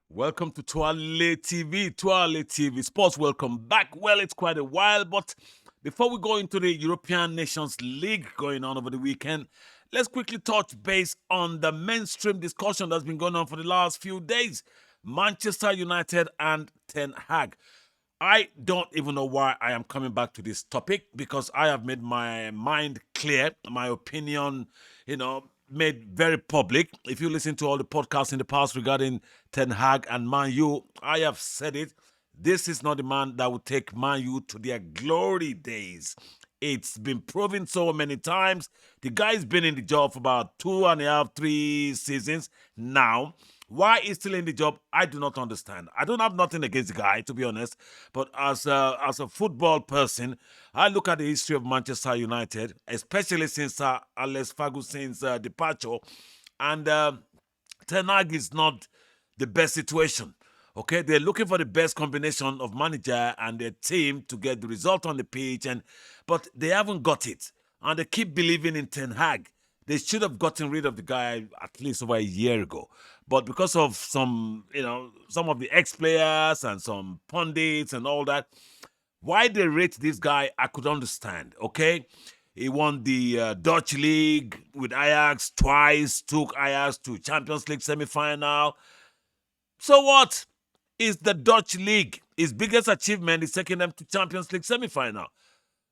Welcome to Twale TV Sports. Welcome back. Well, it's quite a while, but before we go into the European Nations League going on over the weekend, let's quickly touch base on the mainstream discussion that's been going on for the last few days. Manchester United and Ten Hag. I don't even know why I am coming back to this topic because I have made my mind clear, my opinion, made very public. If you listen to all the podcasts in the past regarding Ten Hag and Man U, I have said it. This is not the man that will take Man U to their glory days. It's been proven so many times. The guy's been in the job for about 2.5, 3 seasons now. Why he's still in the job, I do not understand. I don't have nothing against the guy, to be honest. But as a football person, I look at the history of Manchester United, especially since Alex Ferguson's departure. And Ten Hag is not the best situation. Okay, they're looking for the best combination of manager and their team to get the result on the pitch, but they haven't got it. And they keep believing in Ten Hag. They should have gotten rid of the guy at least over a year ago. But because of some of the ex-players and some pundits and all that, why they rate this guy, I could understand, okay? He won the Dutch League with Ajax twice, took Ajax to Champions League semi-final. So what? Is the Dutch League. His biggest achievement is taking them to Champions League semi-final.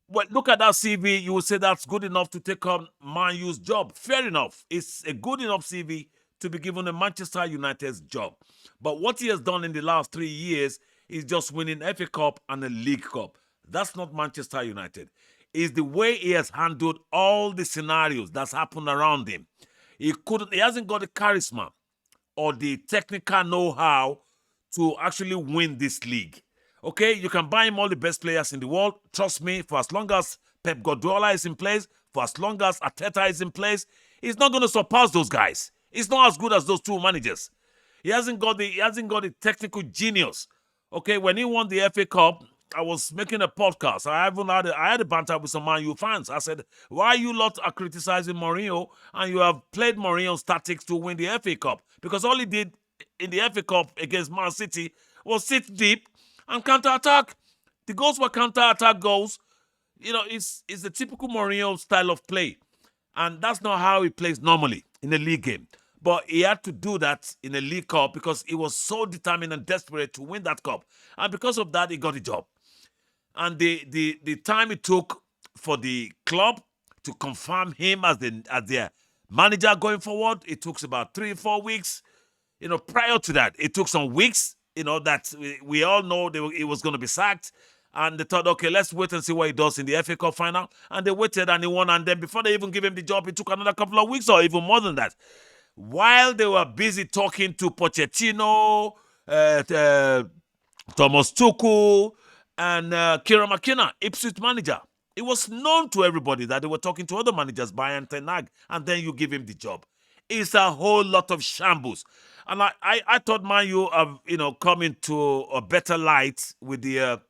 Well, look at that CV. You will say that's good enough to take on Man U's job. Fair enough. It's a good enough CV to be given a Manchester United's job. But what he has done in the last 3 years is just winning FA Cup and a League Cup. That's not Manchester United. It's the way he has handled all the scenarios that's happened around him. He hasn't got the charisma or the technical know-how to actually win this league. Okay, you can buy him all the best players in the world. Trust me, for as long as Pep Guardiola is in place, for as long as Arteta is in place, he's not going to surpass those guys. He's not as good as those two managers. He hasn't got the technical genius. Okay, when he won the FA Cup, I was making a podcast. I had a banter with some Man U fans. I said, why you lot are criticizing Mourinho and you have played Mourinho's tactics to win the FA Cup? Because all he did in the FA Cup against Man City was sit deep and counter-attack. The goals were counter-attack goals. It's the typical Mourinho style of play. And that's not how he plays normally in a league game. But he had to do that in a League Cup because he was so determined and desperate to win that cup. And because of that, he got the job. And the time it took for the club to confirm him as their manager going forward, it took about 3-4 weeks. Prior to that, it took some weeks, that we all know he was going to be sacked. And they thought, okay, let's wait and see what he does in the FA Cup final. And they waited and he won. And then before they even give him the job, it took another couple of weeks or even more than that. While they were busy talking to Pochettino, Thomas Tuchel, and Kieran McKenna, Ipswich manager, it was known to everybody that they were talking to other managers, Bayern Ten Hag, and then you give him the job. It's a whole lot of shambles. And I thought Man U have, come into a better light with the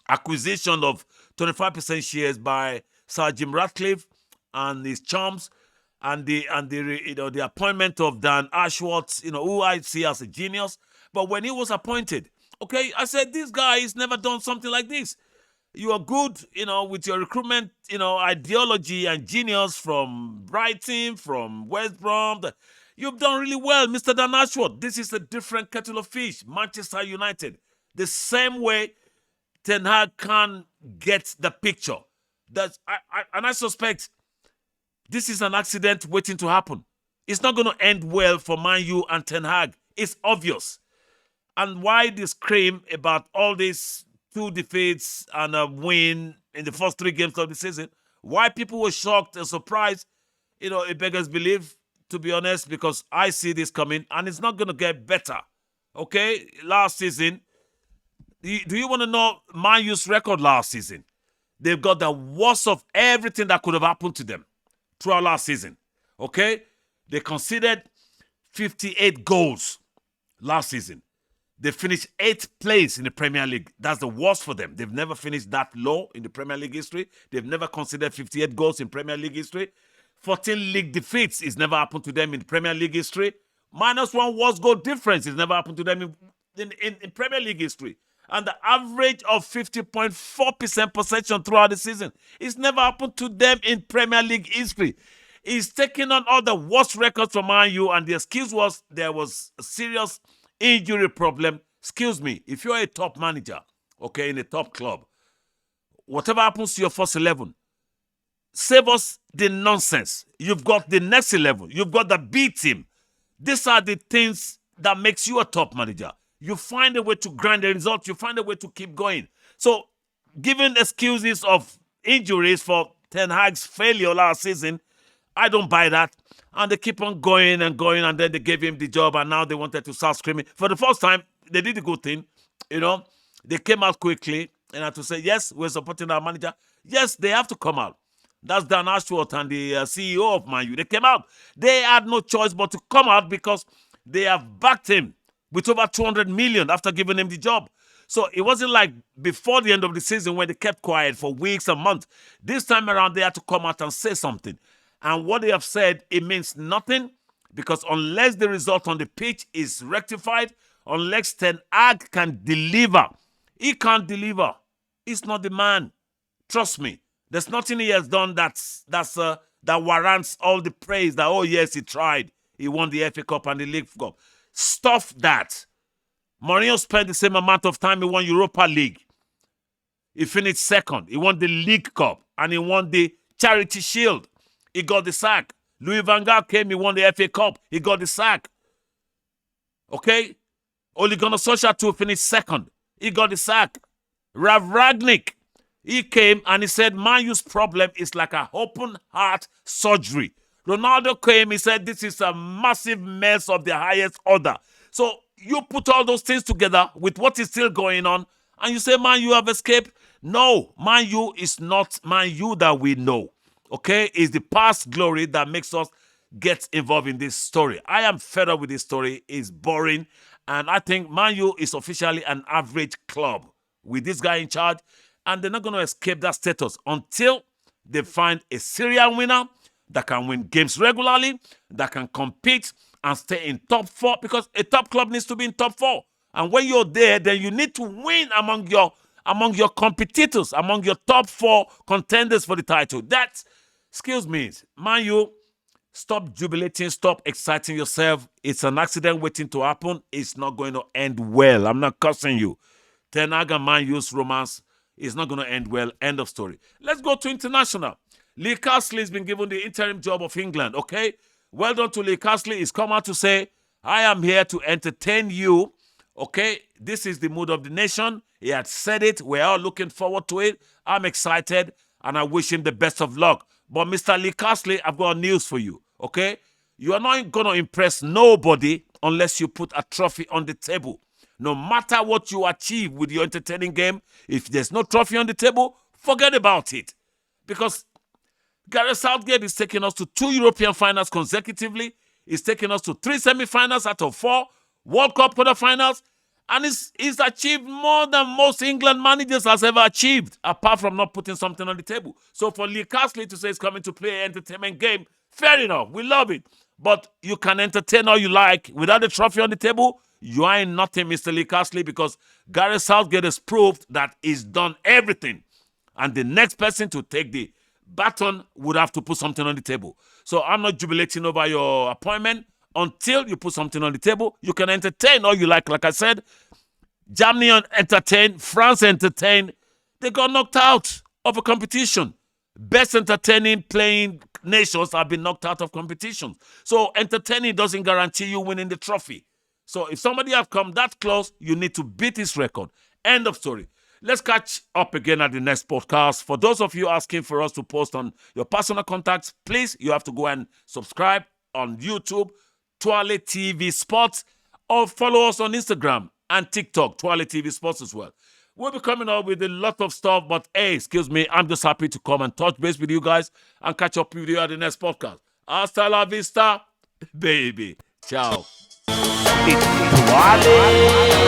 acquisition of 25% shares by Sir Jim Ratcliffe and his chums, and the appointment of Dan Ashworth, who I see as a genius. But when he was appointed, okay, I said, this guy has never done something like this. You are good, with your recruitment, ideology and genius from Brighton, from West Brom. You've done really well, Mr. Dan Ashworth. This is a different kettle of fish. Manchester United. The same way Ten Hag can get the picture. I suspect this is an accident waiting to happen. It's not going to end well for Man U and Ten Hag. It's obvious. And why this scream about all these 2 defeats and a win in the first 3 games of the season? Why people were shocked and surprised, it beggars belief, to be honest, because I see this coming and it's not going to get better. Okay? Last season, do you want to know Man U's record last season? They've got the worst of everything that could have happened to them throughout last season. Okay? They conceded 58 goals last season. They finished 8th place in the Premier League. That's the worst for them. They've never finished that low in the Premier League history. They've never considered 58 goals in Premier League history. 14 league defeats is never happened to them in Premier League history. -1 worst goal difference is never happened to them in Premier League history. And the average of 50.4% possession throughout the season is never happened to them in Premier League history. He's taking on all the worst records from Man U, and the excuse was there was a serious injury problem. Excuse me, if you're a top manager, okay, in a top club, whatever happens to your first 11, save us the nonsense. You've got the next 11. You've got the B team. These are the things that makes you a top manager. You find a way to grind the results. You find a way to keep going. So, giving excuses of injuries for Ten Hag's failure last season, I don't buy that. And they keep on going, and then they gave him the job, and now they wanted to start screaming. For the first time, they did a good thing. They came out quickly and had to say, yes, we're supporting our manager. Yes, they have to come out. That's Dan Ashworth and the CEO of Man U. They came out. They had no choice but to come out because they have backed him with over 200 million after giving him the job. So it wasn't like before the end of the season when they kept quiet for weeks and months. This time around, they had to come out and say something. And what they have said, it means nothing, because unless the result on the pitch is rectified, unless Ten Hag can deliver, he can't deliver. He's not the man. Trust me. There's nothing he has done that warrants all the praise that, oh yes, he tried. He won the FA Cup and the League Cup. Stuff that. Mourinho spent the same amount of time. He won Europa League. He finished second. He won the League Cup and he won the Charity Shield. He got the sack. Louis van Gaal came. He won the FA Cup. He got the sack. Okay? Ole Gunnar Solskjaer too finished second. He got the sack. Rav Ragnick, he came and he said, Man U's problem is like an open heart surgery. Ronaldo came, he said, this is a massive mess of the highest order. So you put all those things together with what is still going on, and you say, Man U have escaped. No, Man U is not Man U that we know. Okay? It's the past glory that makes us get involved in this story. I am fed up with this story. It's boring. And I think Man U is officially an average club with this guy in charge. And they're not going to escape that status until they find a serial winner that can win games regularly, that can compete and stay in top 4, because a top club needs to be in top 4. And when you're there, then you need to win among your competitors, among your top 4 contenders for the title. That's, excuse me, Man U, stop jubilating, stop exciting yourself. It's an accident waiting to happen. It's not going to end well. I'm not cursing you. Ten Hag and Man U's romance is not going to end well. End of story. Let's go to international. Lee Castley has been given the interim job of England, okay? Well done to Lee Castley. He's come out to say, I am here to entertain you, okay? This is the mood of the nation. He had said it. We're all looking forward to it. I'm excited, and I wish him the best of luck. But Mr. Lee Castley, I've got news for you, okay? You are not going to impress nobody unless you put a trophy on the table. No matter what you achieve with your entertaining game, if there's no trophy on the table, forget about it. Because Gareth Southgate is taking us to 2 European finals consecutively. He's taking us to 3 semi-finals out of 4, World Cup quarterfinals, and he's achieved more than most England managers has ever achieved, apart from not putting something on the table. So for Lee Castley to say he's coming to play an entertainment game, fair enough, we love it. But you can entertain all you like without a trophy on the table. You ain't nothing, Mr. Lee Castley, because Gareth Southgate has proved that he's done everything. And the next person to take the baton would have to put something on the table. So I'm not jubilating over your appointment until you put something on the table. You can entertain all you like. Like I said, Germany entertained, France entertained. They got knocked out of a competition. Best entertaining playing nations have been knocked out of competitions. So entertaining doesn't guarantee you winning the trophy. So if somebody has come that close, you need to beat his record. End of story. Let's catch up again at the next podcast. For those of you asking for us to post on your personal contacts, please, you have to go and subscribe on YouTube, Twale TV Sports, or follow us on Instagram and TikTok, Twale TV Sports as well. We'll be coming up with a lot of stuff, but hey, excuse me, I'm just happy to come and touch base with you guys and catch up with you at the next podcast. Hasta la vista, baby. Ciao. It's Tuale